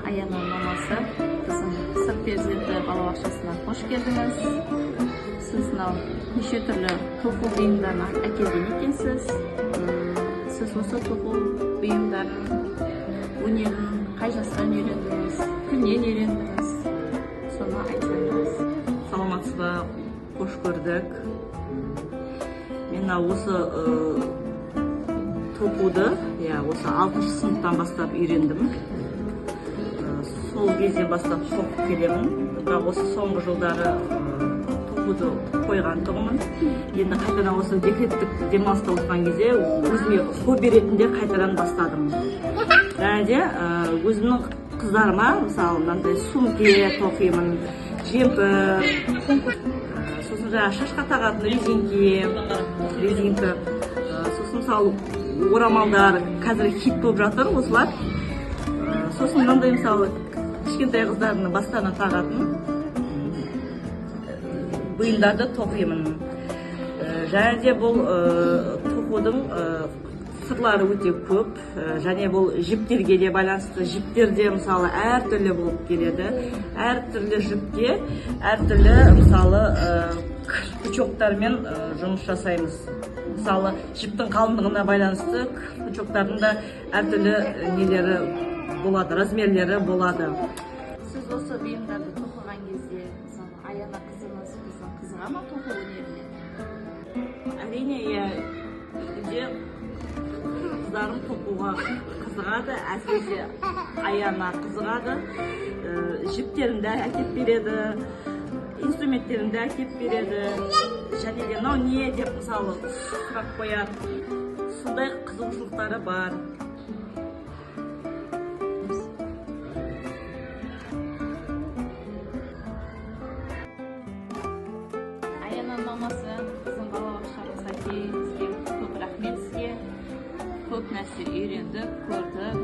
Аянның мамасы, кызым сыр перзенті балабақшасына қош келдіңіз. Сіз неше түрлі тоқу бұйымдарына әкелген екенсіз. Сіз осы тоқу бұйымдарын өнерін қай жастан үйрендіңіз, кімнен үйрендіңіз? Соны айтсаңыз. Саламатсыз ба, қош көрдік. Мен осы тоқуды осы 6-шы сыныптан бастап үйрендім. Сол кезде бастап тоқып келемін, бірақ осы соңғы жылдары тоқуды қойған тұғымын. Енді қайтадан осы декреттік демалыста отырған кезде өзіме хобби ретінде қайтадан бастадым. Және де өзімнің қыздарыма, мысалы, мынандай сумке тоқимын, жемпір, сосын шашқа тағатын резинка, сосын мысалы орамалдар қазір хит болып жатыр осылар. Сосын мынандай мысалы кішкентай қыздарының бастарына тағатын бұйымдарды тоқимын. Және де бұл тоқудың сырлары өте көп. Және бұл жіптерге де байланысты. Жіптерде мысалы әртүрлі болып келеді. Әртүрлі жіпке әртүрлі мысалы крючоктармен жұмыс жасаймыз. Мысалы жіптің қалыңдығына байланысты крючоктардың да әртүрлі нелері болады, размерлері болады. Сіз осы бұйымдарды тоқыған кезде, мысалы, Аяна қызыңыз қызыға ма тоқу өнеріне? Әрине, қыздарым тоқуға қызығады, әсіресе Аяна қызығады. Жіптерімді әкеп береді, инструменттерімді әкеп береді. Және де мынау не деп мысалы сұрақ қояды. Сондай қызығушылықтары бар. Аянның мамасы, біздің балабақшамызға келгеніңізге көп рахмет сізге. Көп нәрсе үйрендік, көрдік.